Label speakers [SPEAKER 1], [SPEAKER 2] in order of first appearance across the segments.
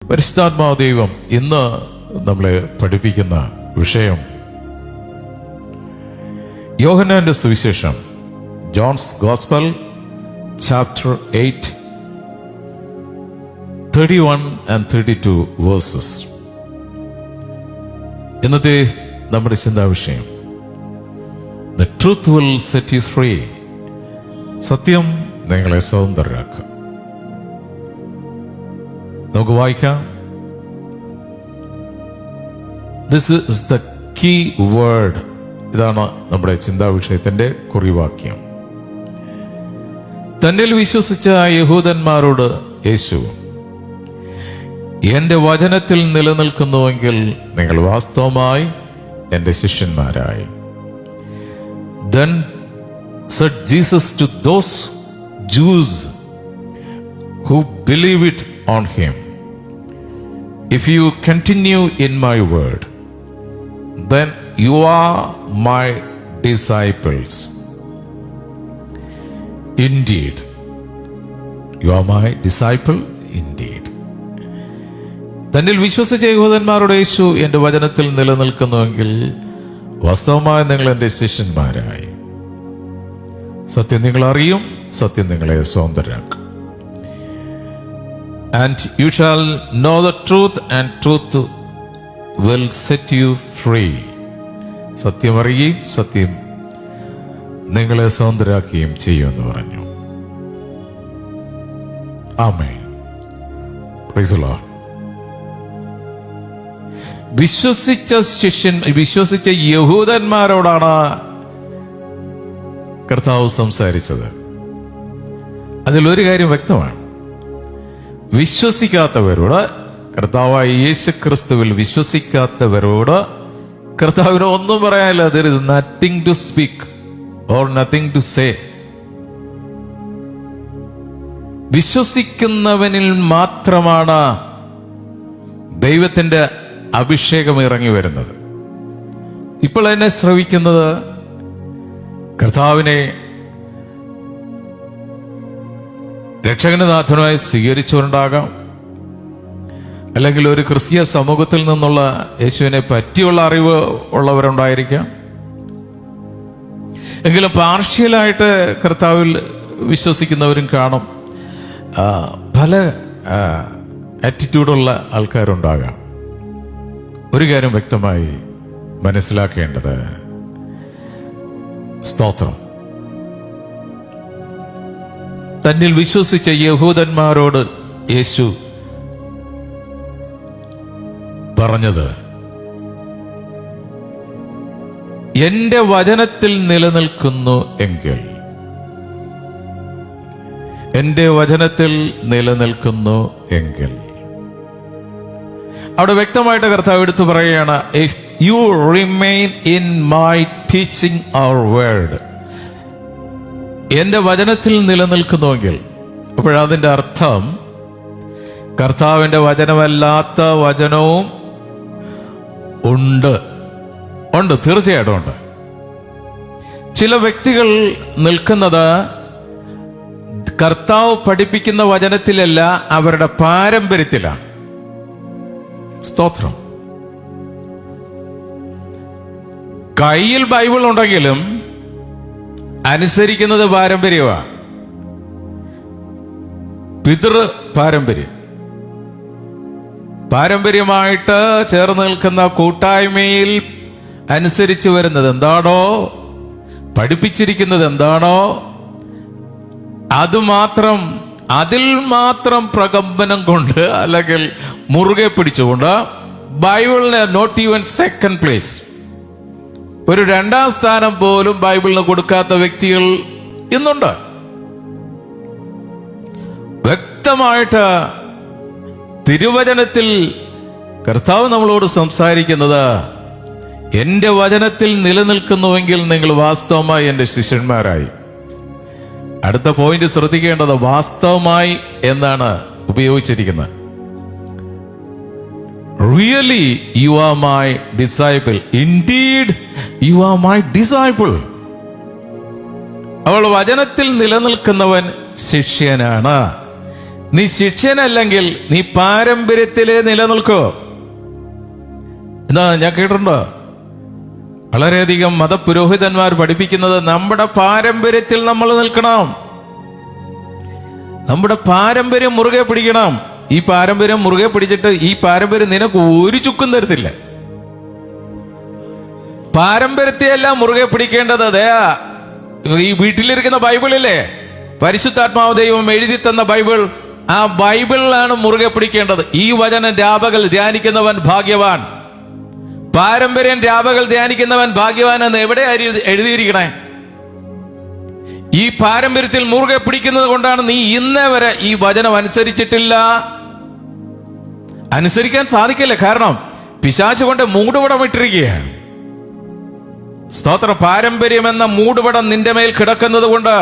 [SPEAKER 1] പരിശുദ്ധാത്മാവ് ദൈവം ഇന്ന് നമ്മളെ പഠിപ്പിക്കുന്ന വിഷയം യോഹന്നാന്റെ സുവിശേഷം, John's gospel chapter 8 31 and 32 verses. ഇന്നത്തെ നമ്മുടെ ചിന്താ വിഷയം the truth will set you free. സത്യം നിങ്ങളെ സ്വതന്ത്രരാക്കും. നമുക്ക് വായിക്കാം. This is the key word. ഇതാണ് നമ്മുടെ ചിന്താ വിഷയത്തിന്റെ കുറിവാക്യം. തന്നിൽ വിശ്വസിച്ച യഹൂദന്മാരോട് യേശു, എന്റെ വചനത്തിൽ നിലനിൽക്കുന്നുവെങ്കിൽ നിങ്ങൾ വാസ്തവമായി എന്റെ ശിഷ്യന്മാരായി. Then said Jesus to those Jews who believe it on him, if you continue in my word, then you are my disciples. Indeed, you are my disciple indeed. തന്നിൽ വിശ്വസിച്ച യഹൂദന്മാരുടെ യേശു എന്റെ വചനത്തിൽ നിലനിൽക്കുന്നുവെങ്കിൽ വാസ്തവമായി നിങ്ങൾ എന്റെ ശിഷ്യന്മാരായി. സത്യം നിങ്ങൾ അറിയും, സത്യം നിങ്ങളെ സ്വതന്ത്രരാക്കും. And you shall know the truth, and truth will set you free. സത്യം അറിയുകയും സത്യം നിങ്ങളെ സ്വതന്ത്രരാക്കുകയും ചെയ്യുമെന്ന് പറഞ്ഞു. ആമേൻ. Praise the Lord. വിശ്വസിച്ച യഹൂദന്മാരോടാണ് കർത്താവ് സംസാരിച്ചത്. അതിലൊരു കാര്യം വ്യക്തമാണ്. വിശ്വസിക്കാത്തവരോട്, കർത്താവായ യേശു ക്രിസ്തുവിൽ വിശ്വസിക്കാത്തവരോട് കർത്താവിന് ഒന്നും പറയാനില്ല. there is nothing to speak or nothing to say. വിശ്വസിക്കുന്നവനിൽ മാത്രമാണ് ദൈവത്തിന്റെ അഭിഷേകം ഇറങ്ങി വരുന്നത്. ഇപ്പോൾ എന്നെ ശ്രവിക്കുന്നത് കർത്താവിനെ രക്ഷകനാഥനുമായി സ്വീകരിച്ചുകൊണ്ടാകാം, അല്ലെങ്കിൽ ഒരു ക്രിസ്തീയ സമൂഹത്തിൽ നിന്നുള്ള യേശുവിനെ പറ്റിയുള്ള അറിവ് ഉള്ളവരുണ്ടായിരിക്കാം. എങ്കിലും പാർഷ്യലായിട്ട് കർത്താവിൽ വിശ്വസിക്കുന്നവരും കാണും. പല ആറ്റിറ്റ്യൂഡുള്ള ആൾക്കാരുണ്ടാകാം. ഒരു കാര്യം വ്യക്തമായി മനസ്സിലാക്കേണ്ടത്, സ്തോത്രം, തന്നിൽ വിശ്വസിച്ച യഹൂദന്മാരോട് യേശു പറഞ്ഞത്, എന്റെ വചനത്തിൽ നിലനിൽക്കുന്നു എങ്കിൽ, എന്റെ വചനത്തിൽ നിലനിൽക്കുന്നു എങ്കിൽ. അവിടെ വ്യക്തമായിട്ട് കർത്താവ് എടുത്തു പറയുകയാണ്, if you remain in my teaching or word. എന്റെ വചനത്തിൽ നിലനിൽക്കുന്നുവെങ്കിൽ. അപ്പോഴതിൻ്റെ അർത്ഥം കർത്താവിൻ്റെ വചനമല്ലാത്ത വചനവും ഉണ്ട്. തീർച്ചയായിട്ടും ഉണ്ട്. ചില വ്യക്തികൾ നിൽക്കുന്നത് കർത്താവ് പഠിപ്പിക്കുന്ന വചനത്തിലല്ല, അവരുടെ പാരമ്പര്യത്തിലാണ്. സ്തോത്രം. കയ്യിൽ ബൈബിൾ ഉണ്ടെങ്കിലും അനുസരിക്കുന്നത് പാരമ്പര്യമാണ്. പിതൃ പാരമ്പര്യമായിട്ട് ചേർന്ന് നിൽക്കുന്ന കൂട്ടായ്മയിൽ അനുസരിച്ച് വരുന്നത് എന്താണോ, പഠിപ്പിച്ചിരിക്കുന്നത് എന്താണോ, അതുമാത്രം, അതിൽ മാത്രം പ്രകമ്പനം കൊണ്ട് അല്ലെങ്കിൽ മുറുകെ പിടിച്ചുകൊണ്ട് ബൈബിളിന് നോട്ട് ഈവൻ സെക്കൻഡ് പ്ലേസ്, ഒരു രണ്ടാം സ്ഥാനം പോലും ബൈബിളിന് കൊടുക്കാത്ത വ്യക്തികൾ ഇന്നുണ്ട്. വ്യക്തമായിട്ട് തിരുവചനത്തിൽ കർത്താവ് നമ്മളോട് സംസാരിക്കുന്നത്, എന്റെ വചനത്തിൽ നിലനിൽക്കുന്നുവെങ്കിൽ നിങ്ങൾ വാസ്തവമായി എന്റെ ശിഷ്യന്മാരായി. അടുത്ത പോയിന്റ് ശ്രദ്ധിക്കേണ്ടത് വാസ്തവമായി എന്നാണ് ഉപയോഗിച്ചിരിക്കുന്നത്. Really you are my disciple. Indeed you are my disciple. അവൾ വചനത്തിൽ നിലനിൽക്കുന്നവൻ ശിഷ്യനാണ്. നീ ശിഷ്യനല്ലെങ്കിൽ നീ പാരമ്പര്യത്തിലേ നിലനിൽക്കോ. എന്താ ഞാൻ കേട്ടിട്ടുണ്ടോ? വളരെയധികം മതപുരോഹിതന്മാർ പഠിപ്പിക്കുന്നത് നമ്മുടെ പാരമ്പര്യത്തിൽ നമ്മൾ നിൽക്കണം, നമ്മുടെ പാരമ്പര്യം മുറുകെ പിടിക്കണം. ഈ പാരമ്പര്യം മുറുകെ പിടിച്ചിട്ട് ഈ പാരമ്പര്യം നിനക്ക് ഒരു ചുക്കും തരത്തില്ല. പാരമ്പര്യത്തെയെല്ലാം മുറുകെ പിടിക്കേണ്ടത് ഈ വീട്ടിലിരിക്കുന്ന ബൈബിളില്ലേ, പരിശുദ്ധാത്മാവ് ദൈവം എഴുതി തന്ന ബൈബിൾ, ആ ബൈബിളിലാണ് മുറുകെ പിടിക്കേണ്ടത്. ഈ വചനം രാപകൽ ധ്യാനിക്കുന്നവൻ ഭാഗ്യവാൻ. പാരമ്പര്യം രാപകൽ ധ്യാനിക്കുന്നവൻ ഭാഗ്യവാൻ എന്ന് എവിടെ എഴുതിയിരിക്കണേ? ഈ പാരമ്പര്യത്തിൽ മുറുകെ പിടിക്കുന്നത് കൊണ്ടാണ് നീ ഇന്നേ വരെ ഈ വചനം അനുസരിച്ചിട്ടില്ല. അനുസരിക്കാൻ സാധിക്കില്ല, കാരണം പിശാച് കൊണ്ട് മൂടുപടം ഇട്ടിരിക്കുകയാണ്. സ്തോത്രം. പാരമ്പര്യം എന്ന മൂടുപടം നിന്റെ മേൽ കിടക്കുന്നത് കൊണ്ട്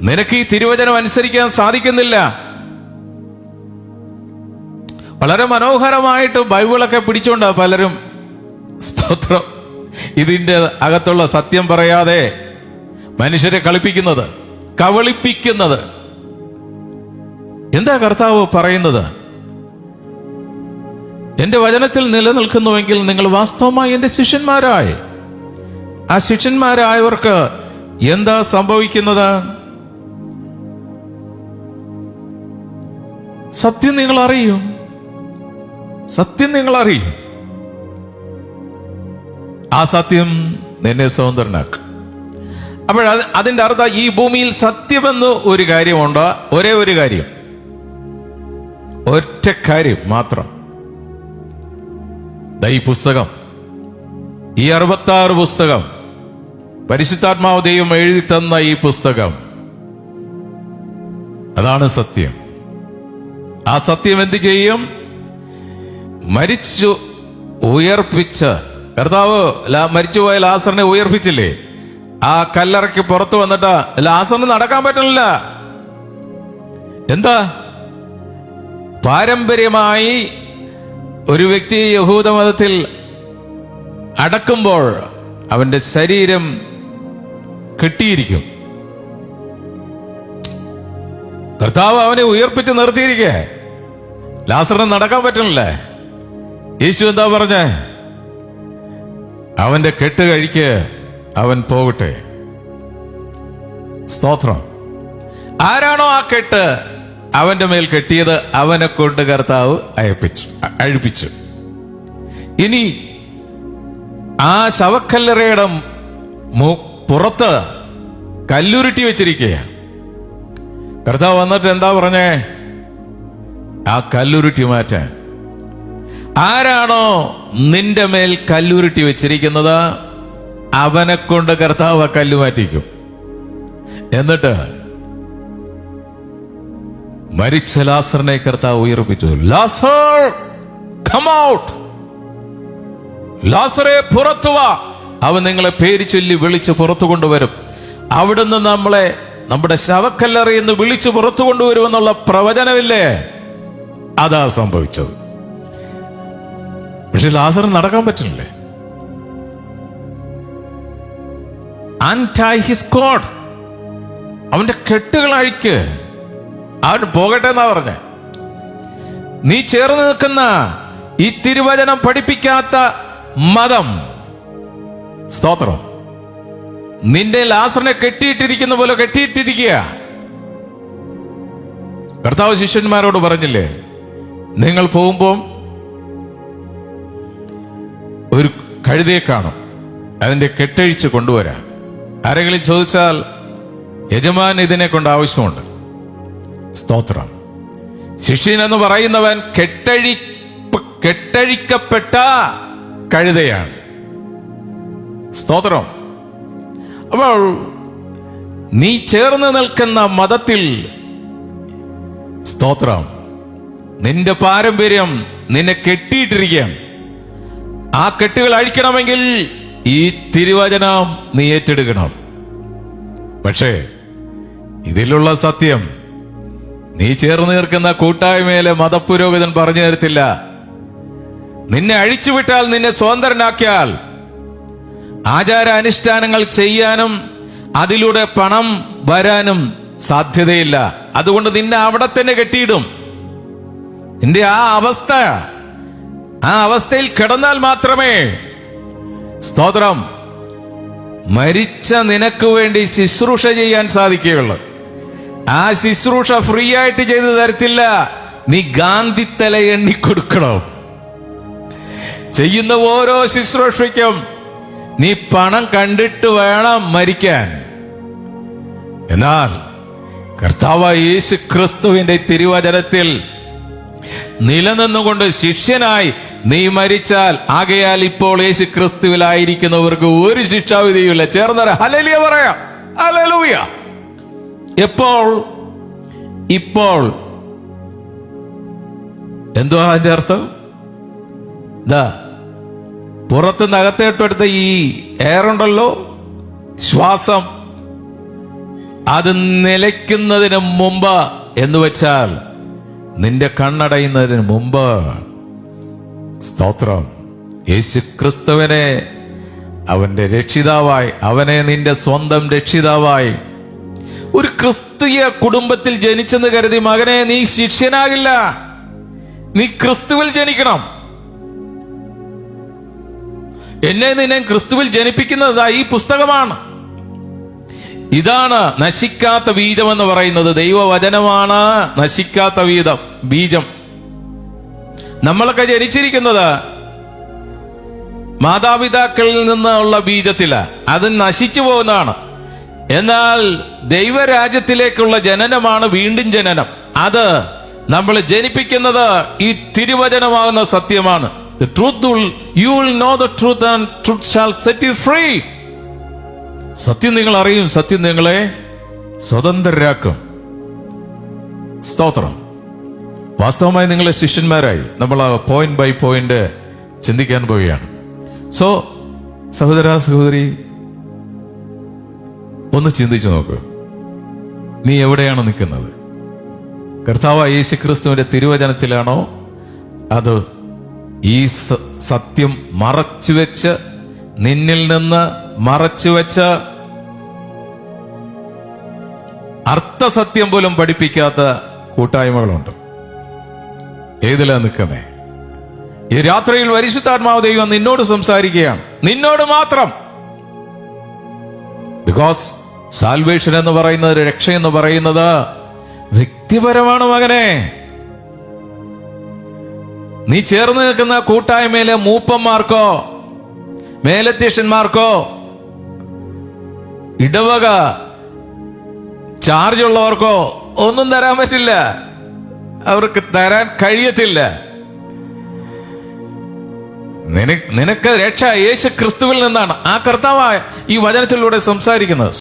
[SPEAKER 1] നിനക്ക് ഈ തിരുവചനം അനുസരിക്കാൻ സാധിക്കുന്നില്ല. വളരെ മനോഹരമായിട്ട് ബൈബിളൊക്കെ പിടിച്ചോണ്ട പലരും, സ്തോത്രം, ഇതിന്റെ അകത്തുള്ള സത്യം പറയാതെ മനുഷ്യരെ കളിപ്പിക്കുന്നത്, കവളിപ്പിക്കുന്നത്. എന്താ കർത്താവ് പറയുന്നത്? എന്റെ വചനത്തിൽ നിലനിൽക്കുന്നുവെങ്കിൽ നിങ്ങൾ വാസ്തവമായി എന്റെ ശിഷ്യന്മാരായി. ആ ശിഷ്യന്മാരായവർക്ക് എന്താ സംഭവിക്കുന്നത്? സത്യം നിങ്ങൾ അറിയും, സത്യം നിങ്ങൾ അറിയും. ആ സത്യം നിന്നെ സ്വതന്ത്രനാക്കും. അപ്പോൾ അതിന്റെ അർത്ഥം ഈ ഭൂമിയിൽ സത്യമെന്ന് ഒരു കാര്യമുണ്ട്, ഒരേ ഒരു കാര്യം, ഒറ്റ കാര്യം മാത്രം. ഈ പുസ്തകം, ഈ 66 പുസ്തകം, പരിശുദ്ധാത്മാവ് ദൈവം എഴുതി തന്ന ഈ പുസ്തകം, അതാണ് സത്യം. ആ സത്യം എന്ത് ചെയ്യും? മരിച്ചു ഉയർപ്പിച്ച കർത്താവ് മരിച്ചുപോയ ലാസറിനെ ഉയർപ്പിച്ചില്ലേ? ആ കല്ലറയ്ക്ക് പുറത്ത് വന്നിട്ട് ലാസറിന് നടക്കാൻ പറ്റില്ല. എന്താ? പാരമ്പര്യമായി ഒരു വ്യക്തി യഹൂദമതത്തിൽ അടക്കുമ്പോൾ അവന്റെ ശരീരം കെട്ടിയിരിക്കും. കർത്താവ് അവനെ ഉയർപ്പിച്ച് നിർത്തിയിരിക്കേ, ലാസറിന് നടക്കാൻ പറ്റുന്നില്ല. യേശു എന്താ പറഞ്ഞേ? അവന്റെ കെട്ട് കഴിക്ക്, അവൻ പോകട്ടെ. സ്തോത്രം. ആരാണോ ആ കെട്ട് അവന്റെ മേൽ കെട്ടിയത്, അവനെ കൊണ്ട് കർത്താവ് അഴിപ്പിച്ചു. ഇനി ആ ശവക്കല്ലറയുടെ പുറത്ത് കല്ലുരുട്ടി വെച്ചിരിക്കുകയാണ്. കർത്താവ് വന്നിട്ട് എന്താ പറഞ്ഞേ? ആ കല്ലുരുട്ടി മാറ്റാൻ. ആരാണോ നിന്റെ മേൽ കല്ലുരുട്ടി വെച്ചിരിക്കുന്നത്, അവനെ കൊണ്ട് കർത്താവ് ആ കല്ല് മാറ്റിക്കും. എന്നിട്ട് മരിച്ച ലാസറിനെ കർത്താവ് ഉയർപ്പിച്ചു. ലാസർ കം ഔട്ട്, ലാസറെ പുറത്തു വാ. അവൻ നിങ്ങളെ പേര് ചൊല്ലി വിളിച്ച് പുറത്തു കൊണ്ടുവരും. അവിടുന്ന് നമ്മളെ നമ്മുടെ ശവക്കല്ലറയിൽ നിന്ന് വിളിച്ച് പുറത്തു കൊണ്ടുവരുമെന്നുള്ള പ്രവചനമില്ലേ? അതാ സംഭവിച്ചത്. പക്ഷെ ലാസറിന് നടക്കാൻ പറ്റില്ലേ? അൺടൈ ഹിസ് കോഡ്, അവന്റെ കെട്ടുകൾ അഴിക്ക്, അവൻ പോകട്ടെ എന്നാ പറഞ്ഞ. നീ ചേർന്ന് നിൽക്കുന്ന ഈ തിരുവചനം പഠിപ്പിക്കാത്ത മതം, സ്തോത്രം, നിന്റെ ലാസറിനെ കെട്ടിയിട്ടിരിക്കുന്ന പോലെ കെട്ടിയിട്ടിരിക്കുക. കർത്താവ് ശിഷ്യന്മാരോട് പറഞ്ഞില്ലേ, നിങ്ങൾ പോകുമ്പോൾ ഒരു കഴുതയെ കാണും, അതിന്റെ കെട്ടഴിച്ച് കൊണ്ടുവരാൻ. ആരെങ്കിലും ചോദിച്ചാൽ യജമാൻ ഇതിനെ കൊണ്ട് ആവശ്യമുണ്ട്. സ്തോത്രം. ശിഷ്യൻ എന്ന് പറയുന്നവൻ കെട്ടഴിക്കപ്പെട്ട കഴുതയാണ്. സ്തോത്രം. അപ്പോൾ നീ ചേർന്ന് നിൽക്കുന്ന മതത്തിൽ, സ്തോത്രം, നിന്റെ പാരമ്പര്യം നിന്നെ കെട്ടിയിട്ടിരിക്കുകയാണ്. ആ കെട്ടുകൾ അഴിക്കണമെങ്കിൽ ഈ തിരുവചനം നീ ഏറ്റെടുക്കണം. പക്ഷേ ഇതിലുള്ള സത്യം നീ ചേർന്ന് നിൽക്കുന്ന കൂട്ടായ്മയിലെ മതപുരോഹിതൻ പറഞ്ഞു തരത്തില്ല. നിന്നെ അഴിച്ചുവിട്ടാൽ, നിന്നെ സ്വതന്ത്രനാക്കിയാൽ, ആചാര അനുഷ്ഠാനങ്ങൾ ചെയ്യാനും അതിലൂടെ പണം വരാനും സാധ്യതയില്ല. അതുകൊണ്ട് നിന്നെ അവിടെ തന്നെ കെട്ടിയിടും. നിന്റെ ആ അവസ്ഥയിൽ കിടന്നാൽ മാത്രമേ, സ്തോത്രം, മരിച്ച നിനക്ക് വേണ്ടി ശുശ്രൂഷ ചെയ്യാൻ സാധിക്കുകയുള്ളു. ആ ശുശ്രൂഷ ഫ്രീ ആയിട്ട് ചെയ്തു തരത്തില്ല. നീ ഗാന്ധിത്തല എണ്ണിക്കൊടുക്കണം. ചെയ്യുന്ന ഓരോ ശുശ്രൂഷയ്ക്കും നീ പണം കണ്ടിട്ട് വേണം മരിക്കാൻ. എന്നാൽ കർത്താവായ യേശു ക്രിസ്തുവിന്റെ തിരുവചനത്തിൽ നിലനിന്നുകൊണ്ട് ശിഷ്യനായി നീ മരിച്ചാൽ, ആകയാൽ ഇപ്പോൾ യേശു ക്രിസ്തുവിലായിരിക്കുന്നവർക്ക് ഒരു ശിക്ഷാവിധിയുമില്ല. ചേർന്നവരെ ഹല്ലേലൂയ പറയാം. ഹല്ലേലൂയ. ഇപ്പോൾ എന്തുവാ അതിന്റെ അർത്ഥം? പുറത്തുനിന്ന് അകത്തേട്ടെടുത്ത ഈ എയറുണ്ടല്ലോ, ശ്വാസം, അത് നിലയ്ക്കുന്നതിന് മുമ്പ് എന്ന് വെച്ചാൽ നിന്റെ കണ്ണടയുന്നതിന് മുമ്പ്, സ്തോത്രം, യേശു ക്രിസ്തുവിനെ അവന്റെ രക്ഷിതാവായി, അവനെ നിന്റെ സ്വന്തം രക്ഷിതാവായി, ഒരു ക്രിസ്തീയ കുടുംബത്തിൽ ജനിച്ചെന്ന് കരുതി മകനെ നീ ശിഷ്യനാകില്ല. നീ ക്രിസ്തുവിൽ ജനിക്കണം. എന്നെ നിന്നെ ക്രിസ്തുവിൽ ജനിപ്പിക്കുന്നത് ഈ പുസ്തകമാണ്. ഇതാണ് നശിക്കാത്ത ബീജം എന്ന് പറയുന്നത്. ദൈവവചനമാണ് നശിക്കാത്ത ബീജം. നമ്മളൊക്കെ ജനിച്ചിരിക്കുന്നത് മാതാപിതാക്കളിൽ നിന്നുള്ള ബീജത്തില. അത് നശിച്ചു പോകുന്നതാണ്. എന്നാൽ ദൈവരാജ്യത്തിലേക്കുള്ള ജനനമാണ് വീണ്ടും ജനനം. അത് നമ്മൾ ജനിപ്പിക്കുന്നത് ഈ തിരുവചനമാകുന്ന സത്യമാണ്. The truth you will know the truth and truth shall set you free. സത്യം നിങ്ങൾ അറിയും, സത്യം നിങ്ങളെ സ്വതന്ത്രരാക്കും. സ്തോത്രം. വാസ്തവമായി നിങ്ങളെ ശിഷ്യന്മാരായി നമ്മൾ പോയിന്റ് ബൈ പോയിന്റ് ചിന്തിക്കാൻ പോവുകയാണ്. സോ സഹോദര സഹോദരി, ഒന്ന് ചിന്തിച്ചു നോക്ക്. നീ എവിടെയാണ് നിൽക്കുന്നത്? കർത്താവായ യേശു ക്രിസ്തുവിന്റെ തിരുവചനത്തിലാണോ, അത് ഈ സത്യം മറച്ചുവെച്ച്, നിന്നിൽ നിന്ന് മറച്ചുവെച്ച്, അർത്ഥസത്യം പോലും പഠിപ്പിക്കാത്ത കൂട്ടായ്മകളുണ്ട്? ഏതിലാ നിൽക്കുന്നേ? ഈ രാത്രിയിൽ പരിശുദ്ധാത്മാവ് ദൈവം നിന്നോട് സംസാരിക്കുകയാണ്, നിന്നോട് മാത്രം. ബിക്കോസ് സാൽവേഷൻ എന്ന് പറയുന്നത്, രക്ഷ എന്ന് പറയുന്നത് വ്യക്തിപരമാണ് മകനെ. നീ ചേർന്ന് നിൽക്കുന്ന കൂട്ടായ്മയിലെ മൂപ്പന്മാർക്കോ മേലധ്യക്ഷന്മാർക്കോ ഇടവക ചാർജ് ഉള്ളവർക്കോ ഒന്നും തരാൻ പറ്റില്ല. അവർക്ക് തരാൻ കഴിയത്തില്ല. നിനക്ക് രക്ഷ യേശു ക്രിസ്തുവിൽ നിന്നാണ്. ആ കർത്താവായ ഈ വചനത്തിലൂടെ സംസാരിക്കുന്നത്.